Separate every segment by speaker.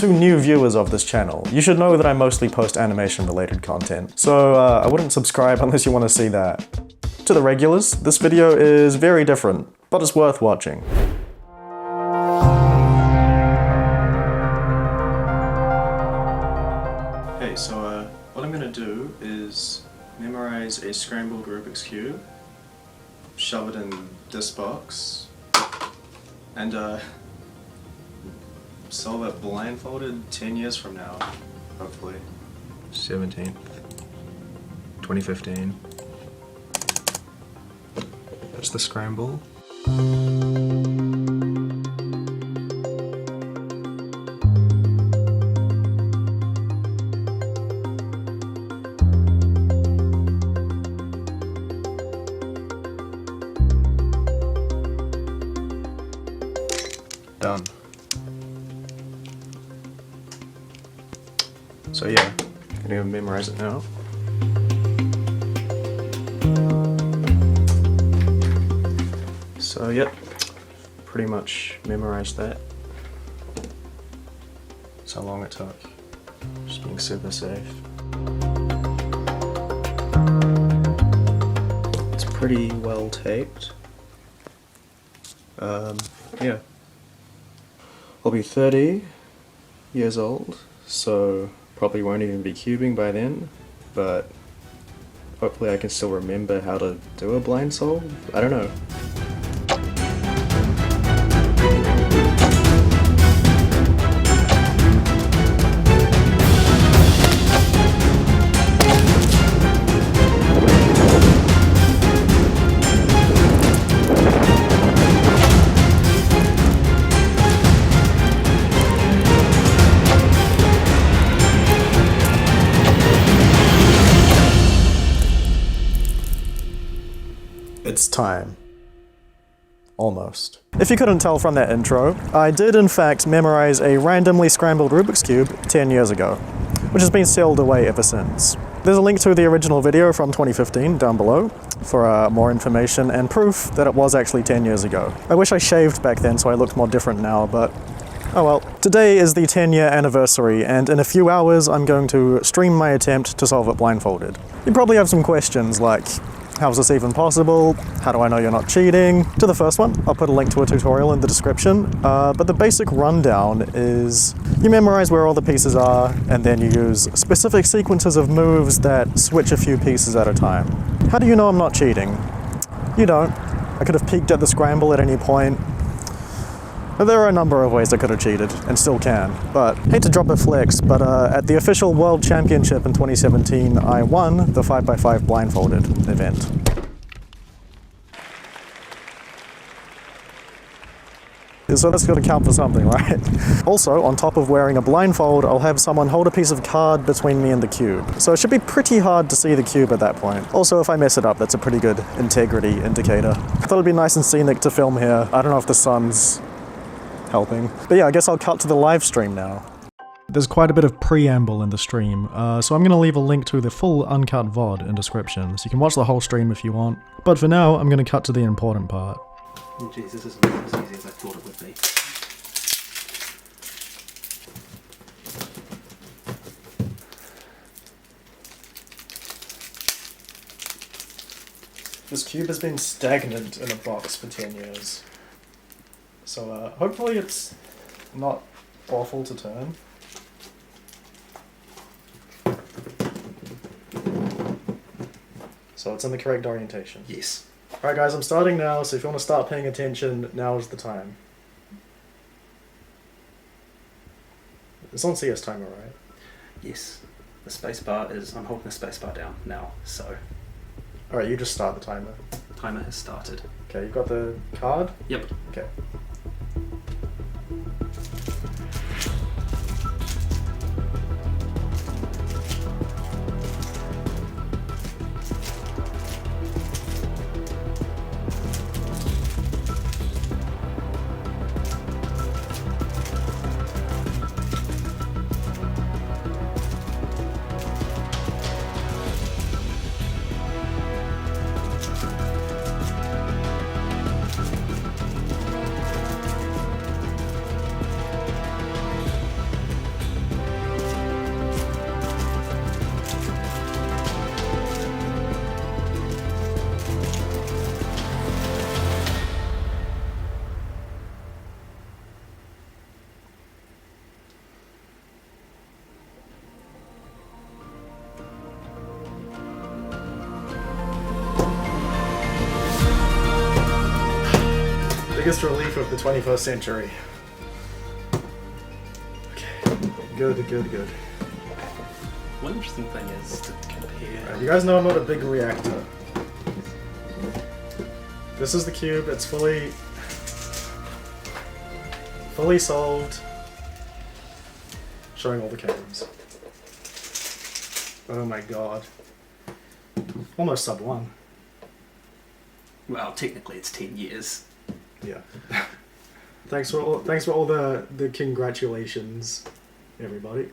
Speaker 1: to new viewers of this channel, you should know that I mostly post animation related content, so I wouldn't subscribe unless you want to see that. To the regulars, this video is very different, but it's worth watching. Okay, so what I'm going to do is memorize a scrambled Rubik's Cube, shove it in this box, and solve it blindfolded 10 years from now, hopefully. 17th, 2015. That's the scramble. Done. So yeah, I'm gonna memorize it now. So yep, pretty much memorized that. That's how long it took. Just being super safe. It's pretty well taped. Yeah. I'll be 30 years old, so probably won't even be cubing by then, but hopefully I can still remember how to do a blind solve. I don't know. It's time. Almost. If you couldn't tell from that intro, I did in fact memorize a randomly scrambled Rubik's Cube 10 years ago, which has been sealed away ever since. There's a link to the original video from 2015 down below for more information and proof that it was actually 10 years ago. I wish I shaved back then so I looked more different now, but oh well. Today is the 10-year anniversary, and in a few hours I'm going to stream my attempt to solve it blindfolded. You probably have some questions like, how's this even possible? How do I know you're not cheating? To the first one, I'll put a link to a tutorial in the description, but the basic rundown is you memorize where all the pieces are, and then you use specific sequences of moves that switch a few pieces at a time. How do you know I'm not cheating? You don't. I could have peeked at the scramble at any point. There are a number of ways I could have cheated, and still can, but hate to drop a flex, but at the official World Championship in 2017, I won the 5x5 blindfolded event. So that's got to count for something, right? Also, on top of wearing a blindfold, I'll have someone hold a piece of card between me and the cube. So it should be pretty hard to see the cube at that point. Also, if I mess it up, that's a pretty good integrity indicator. I thought it'd be nice and scenic to film here. I don't know if the sun's helping. But yeah, I guess I'll cut to the live stream now. There's quite a bit of preamble in the stream, so I'm going to leave a link to the full uncut VOD in description, so you can watch the whole stream if you want. But for now, I'm going to cut to the important part.
Speaker 2: Oh jeez, this isn't as easy as I thought it would be.
Speaker 1: This cube has been stagnant in a box for 10 years. So hopefully it's not awful to turn. So it's in the correct orientation.
Speaker 2: Yes.
Speaker 1: Alright guys, I'm starting now, so if you want to start paying attention, now is the time. It's on CS timer, right?
Speaker 2: Yes. The spacebar is, I'm holding the spacebar down now, so.
Speaker 1: Alright, you just start the timer.
Speaker 2: Timer has started.
Speaker 1: Okay, you've got the card?
Speaker 2: Yep.
Speaker 1: Okay. Biggest relief of the 21st century. Okay, good.
Speaker 2: One interesting thing is to compare.
Speaker 1: You guys know I'm not a big reactor. This is the cube, it's fully solved. Showing all the cameras. Oh my god. Almost sub 1.
Speaker 2: Well, technically it's 10 years.
Speaker 1: Yeah. Thanks for all the congratulations, everybody.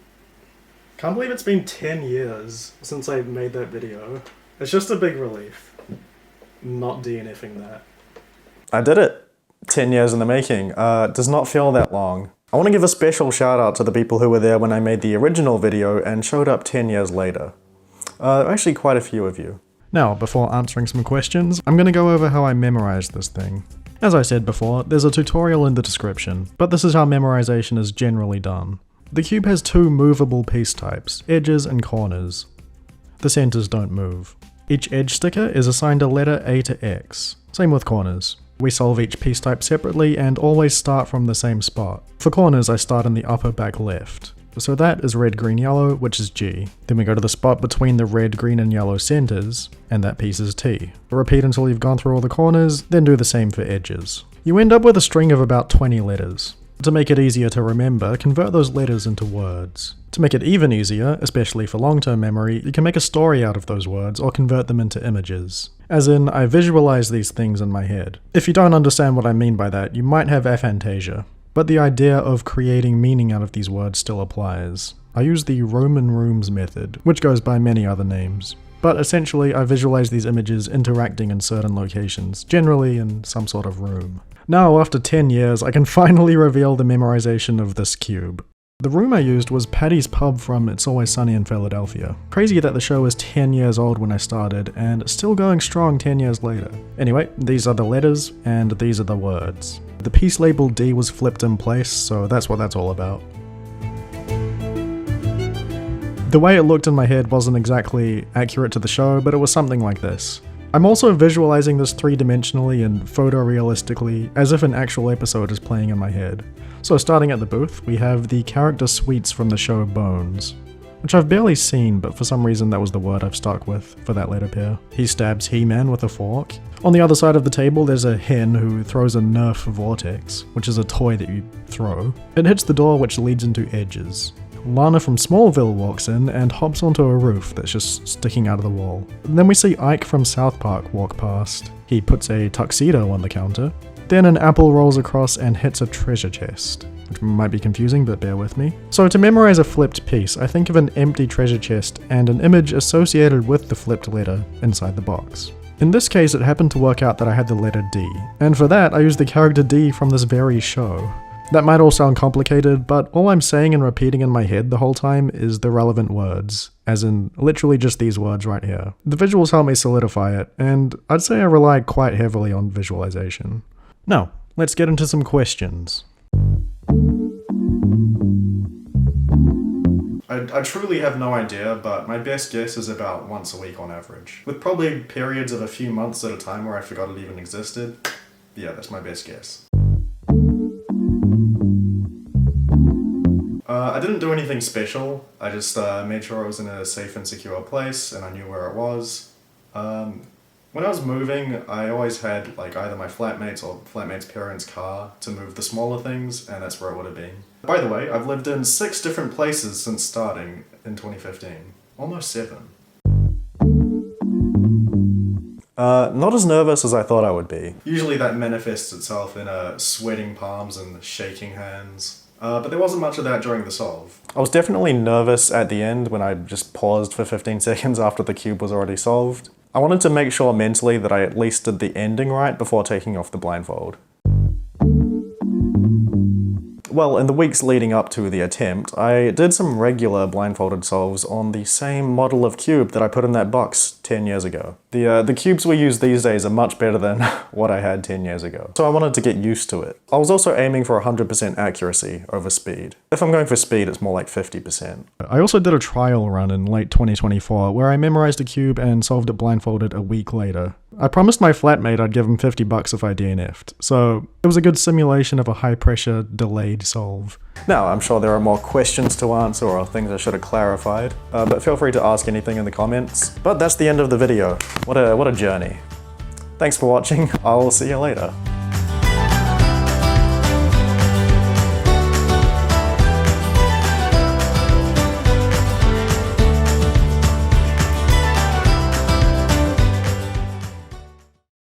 Speaker 1: Can't believe it's been 10 years since I made that video. It's just a big relief. Not DNFing that. I did it. 10 years in the making. Does not feel that long. I want to give a special shout out to the people who were there when I made the original video and showed up 10 years later. Actually quite a few of you. Now, before answering some questions, I'm going to go over how I memorized this thing. As I said before, there's a tutorial in the description, but this is how memorization is generally done. The cube has 2 movable piece types, edges and corners. The centers don't move. Each edge sticker is assigned a letter A to X. Same with corners. We solve each piece type separately and always start from the same spot. For corners, I start in the upper back left. So that is red, green, yellow, which is G. Then we go to the spot between the red, green, and yellow centers, and that piece is T. Repeat until you've gone through all the corners, then do the same for edges. You end up with a string of about 20 letters. To make it easier to remember, convert those letters into words. To make it even easier, especially for long-term memory, you can make a story out of those words or convert them into images. As in, I visualize these things in my head. If you don't understand what I mean by that, you might have aphantasia. But the idea of creating meaning out of these words still applies. I use the Roman rooms method, which goes by many other names. But essentially, I visualize these images interacting in certain locations, generally in some sort of room. Now, after 10 years, I can finally reveal the memorization of this cube. The room I used was Paddy's Pub from It's Always Sunny in Philadelphia. Crazy that the show was 10 years old when I started, and still going strong 10 years later. Anyway, these are the letters, and these are the words. The piece labeled D was flipped in place, so that's what that's all about. The way it looked in my head wasn't exactly accurate to the show, but it was something like this. I'm also visualizing this 3-dimensionally and photorealistically, as if an actual episode is playing in my head. So starting at the booth, we have the character Sweets from the show Bones, which I've barely seen, but for some reason that was the word I've stuck with for that letter pair. He stabs He-Man with a fork. On the other side of the table there's a hen who throws a Nerf vortex, which is a toy that you throw. It hits the door, which leads into edges. Lana from Smallville walks in and hops onto a roof that's just sticking out of the wall. Then we see Ike from South Park walk past. He puts a tuxedo on the counter. Then an apple rolls across and hits a treasure chest, which might be confusing, but bear with me. So to memorize a flipped piece, I think of an empty treasure chest and an image associated with the flipped letter inside the box. In this case, it happened to work out that I had the letter D, and for that I used the character D from this very show. That might all sound complicated, but all I'm saying and repeating in my head the whole time is the relevant words, as in literally just these words right here. The visuals help me solidify it, and I'd say I rely quite heavily on visualization. Now, let's get into some questions. I truly have no idea, but my best guess is about once a week on average, with probably periods of a few months at a time where I forgot it even existed. Yeah, that's my best guess. I didn't do anything special. I just made sure I was in a safe and secure place and I knew where it was. When I was moving, I always had like either my flatmates or flatmate's parents' car to move the smaller things, and that's where it would have been. By the way, I've lived in 6 different places since starting in 2015. Almost 7. Not as nervous as I thought I would be. Usually that manifests itself in sweating palms and shaking hands. But there wasn't much of that during the solve. I was definitely nervous at the end when I just paused for 15 seconds after the cube was already solved. I wanted to make sure mentally that I at least did the ending right before taking off the blindfold. Well, in the weeks leading up to the attempt, I did some regular blindfolded solves on the same model of cube that I put in that box 10 years ago. The cubes we use these days are much better than what I had 10 years ago, so I wanted to get used to it. I was also aiming for 100% accuracy over speed. If I'm going for speed, it's more like 50%. I also did a trial run in late 2024 where I memorized a cube and solved it blindfolded a week later. I promised my flatmate I'd give him $50 if I DNF'd, so it was a good simulation of a high-pressure, delayed solve. Now, I'm sure there are more questions to answer or things I should have clarified, but feel free to ask anything in the comments. But that's the end of the video. What a journey. Thanks for watching, I'll see you later.